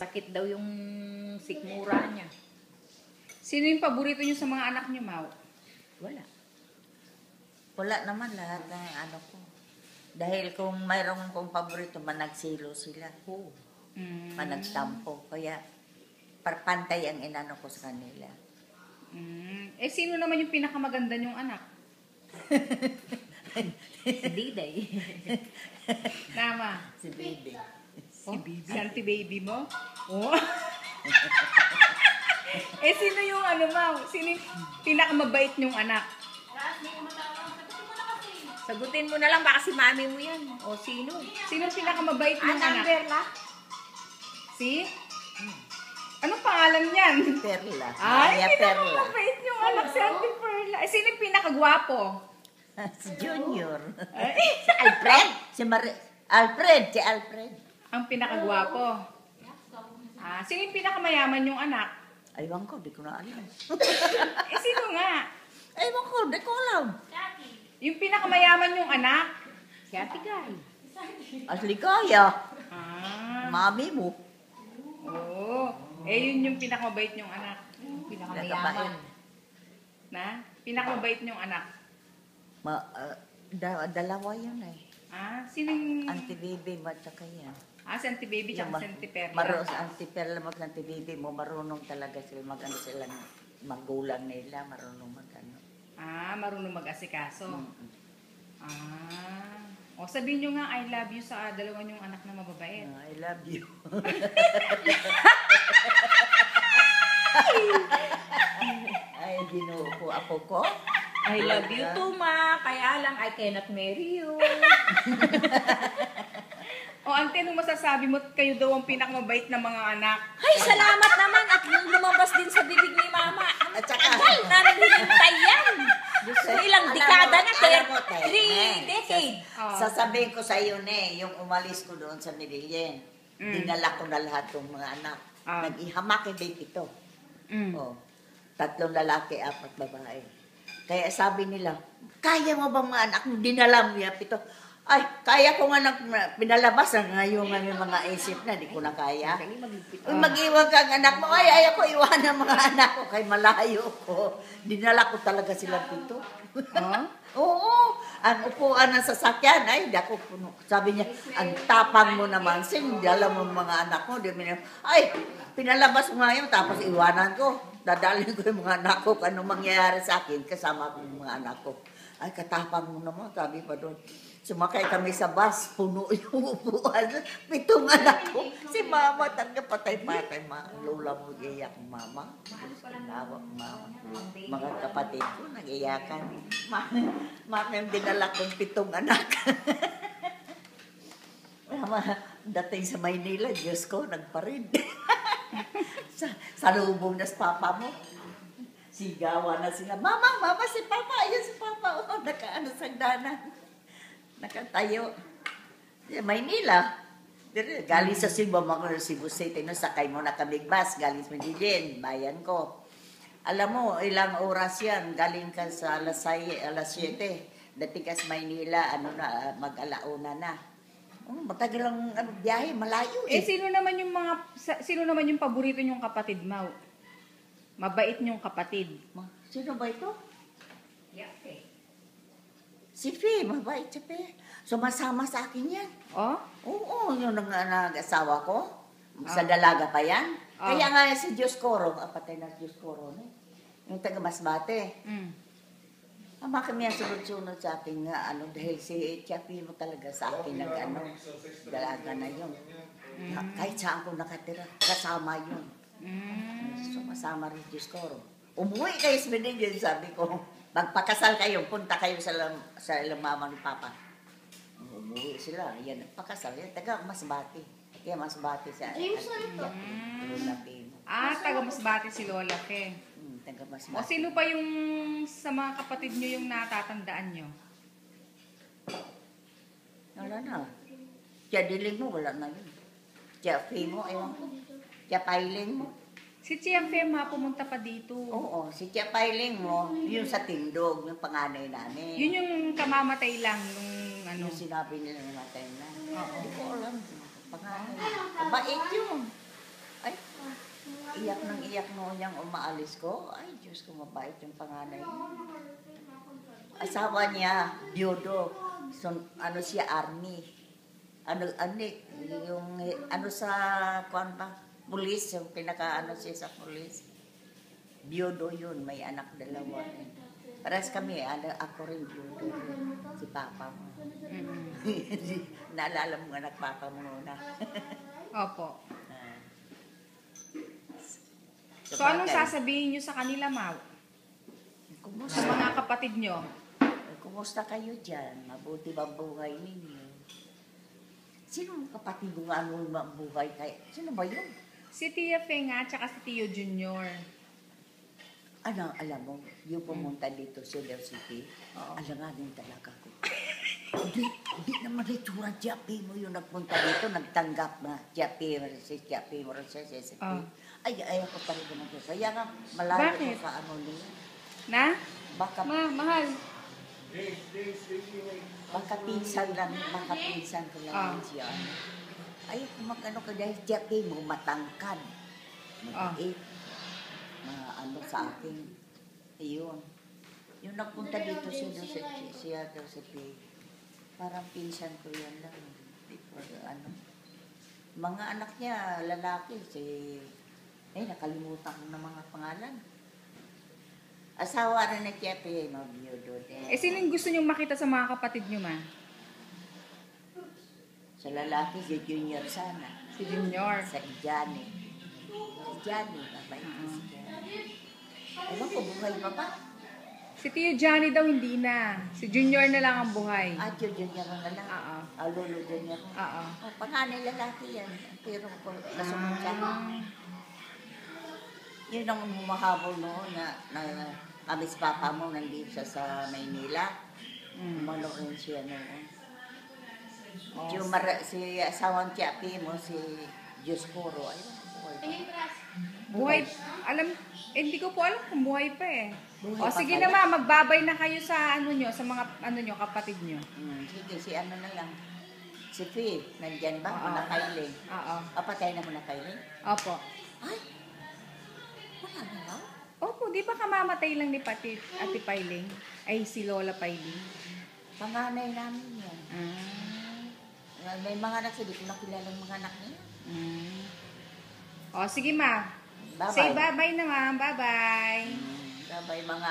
Sakit daw yung sikmura niya. Sino yung paborito niyo sa mga anak niyo, Mau? Wala. Wala naman lahat ng ano ko. Dahil kung mayroong kong paborito, managsilo sila. Oo. Managtampo. Kaya pantay ang inano ko sa kanila. Eh, sino naman yung pinakamaganda niyong anak? Si Diday. Tama. Si Bibi. Si Bibi. Si auntie baby mo? Oh. Eh, sino yung ano, Mau? Sino yung pinakamabait niyong anak? Sagutin mo na lang, baka si mami mo yan. O sino? Sino yung pinakamabait niyong anak? Perla? Si? Anong pangalan niyan? Perla. Ay, Maya Perla. pinakamabait niyong anak si Auntie Perla. Eh, sino yung pinakagwapo? Si Junior. Ay, Si Alfred. Alfred. Si Alfred. ang pinakagwapo. Sino yung pinakamayaman yung anak? Aywan ko, di ko na alam. Eh, sino nga? Aywan ko, di ko alam. Yung pinakamayaman yung anak? Si Ate Guy. Asligaya. Mami mo. Oo. Eh, yun yung pinakamabait yung anak. Pinakamayaman. Na? Pinakamabait yung anak. Dalawa yun eh. Sino yung... Auntie Bibi mo at saka yan. Si Auntie Baby tsaka si Auntie Perla. Marunong si Auntie Perla mag Auntie Bibi mo, marunong talaga sila mag-ano sila, magulang nila, marunong mag-ano. Marunong mag-asikaso. O, sabihin nyo nga, I love you sa dalawa nyong anak na mababait. I love you. Ay, ginuko ako ko. I love you too, ma. Kaya lang, I cannot marry you. O, Auntie, anong masasabi mo kayo daw ang pinakamabait na mga anak? Ay, salamat naman. At yung lumabas din sa bibig ni mama. At saka, Tagal namin hinintay yan. So, ilang dekada na. 3 decades. Sasabihin ko sa iyo, yung umalis ko doon sa Medellin, dinala ko na lahat ng mga anak. Nag-ihamak ito. Oh, 3 lalaki, 4 babae. Kaya sabi nila, kaya mo ba mga anak mo? Dinala mo yan, 7. Ay, kaya ko nga pinalabas ngayon mga isip na, di ko na kaya. Mag-iwan ka ang anak mo, ay, ayaw ko iwanan mga anak ko, kay malayo ko. Dinala ko talaga silang 7. Oo, ang upuan ng sasakyan, ay, di ako puno. Sabi niya, ang tapang mo naman, dala mo mga anak mo. Ay, pinalabas mo ngayon, tapos iwanan ko. Dadalhin ko yung mga anak ko, anong mangyayari sa akin, kasama ko yung mga anak ko. Ay, katapang mo naman, sabi pa doon. Sumakay kami sa bus, puno yung upuan. 7 anak ko. Si mama, talaga patay-patay. Lola mo, iyak mama. Pinawak mama. Mga kapatid ko, nag-iyakan. Mama, yung dinala kong 7 anak. Dating sa Maynila, Diyos ko, nagparid. sa lubong na sa papa mo. Sigawan na sila. Mama, si papa. Ayan si papa. Oh, nakaano sa danan. Nakatayo. Maynila. Galing sa Cebu, Cebu City. Sakay mo na kami bus. Galing sa Medellin. Bayan ko. Alam mo, ilang oras yan. Galing ka sa alas 7. Dating ka sa Maynila, mag-alauna na. Matagal ang biyahe, malayo eh. Sino naman yung paborito niyong kapatid, Mau? Mabait niyong kapatid. Sino ba ito? Yape. Si Fee, mabait si Fee. Sumasama sa akin yan. Oo, yung nag-asawa ko. Sa dalaga pa yan. Kaya nga si Dioscoro, patay na Dioscoro, yung taga Masbate. Ama kami ang sunod-sunod sa akin nga, dahil si Chapi mo talaga sa akin dalaga na yun. Kahit saan ko nakatira, kasama yun. Sumasama rin Dioscoro. Umuwi kayo sa Medellin, sabi ko, magpakasal kayo, punta kayo sa ilang mama ni Papa. Umuwi sila, yan, pakasal, yan, taga Masbate. Kaya Masbate siya. Lola P. Taga Masbate si Lola P. Taga Masbate. O sino pa yung sa mga kapatid nyo yung natatandaan nyo? Wala na. Kaya diling mo, wala na yun. Kaya Fee mo, ewan ko. Kaya Pailing mo. Si Chia Fema pumunta pa dito. Oo, si Kaya Pailing mo, yung sa Tindog, yung panganay namin. Yun yung kamamatay lang nung Yung sinabi nila na matay na. Hindi ko alam. Panganay. Mabait yun. Iyak nang iyak noon niyang umaalis ko. Ay, Diyos ko, mabait yung panganay. Asawa niya, biyudo. So, ano siya, army. Ano sa, kuwan ba? Pulis, yung pinaka-ano siya sa pulis. Biyudo yun, may anak dalawa. Paras kami, ako rin biyudo. Si Papa mo. Naalala mo nga Papa mo na. Opo. So, anong sasabihin nyo sa kanila, Mau? Sa mga kapatid nyo? Kumusta kayo dyan? Mabuti ba buhay ninyo? Sino ang kapatid mo nga ano buhay kayo? Sino ba yun? Si Tia Fe nga, tsaka si Tio Junior. Ano, alam mo, yung pumunta dito sa Del City, alanganin talaga ko. Hindi naman itsura Jappy mo yung nagpunta dito, nagtanggap na Jappy mo rin sa SSP. Ay, ayaw ko pa rin naman. Kaya nga, malayo ko sa ano niya. Na? Baka, mahal. baka pinsan ko lang siya. Ayaw ko mag-ano ka dahil Jappy mo matangkad. Mabait. Ano sa akin. Ayun. Yung nagpunta dito siya daw sa parang pinsan ko yan lang. Ano. Mga anak niya, lalaki, nakalimutan ko ng mga pangalan. Asawa rin na Chepe, biyudo din. Sino yung gusto niyong makita sa mga kapatid niyo, Ma? Sa lalaki, si Junior sana. Si Junior. Sa Johnny. Si Johnny, mabait si Johnny. Ewan ko, buhay pa ba? Si Tio Johnny daw hindi na. Si Junior na lang ang buhay. Junior na lang. Lolo Junior. Panganay lalaki yan. Pero kasunod siya. Yun ang humahabol noon na kami si Papa mo nandito siya sa Maynila. Umano rin siya noon. Si asawang Chapi mo, si Dioscoro. Buhay. Hindi ko po alam kung buhay pa eh. Sige kaya? na Ma, magbabay na kayo sa sa mga kapatid nyo. Sige, si ano na lang. Si Fee, nandyan ba? Manakailing. Patay na Manakailing? Opo. Ay, wala na lang. Opo, di ba kamamatay lang ni Ate Pailing? Ay, si Lola Pailing. Panganay namin yan. May mga anak, hindi ko nakilala ng mga anak niya. Sige Ma. Bye-bye. Say bye-bye naman. Bye-bye. Bye-bye mga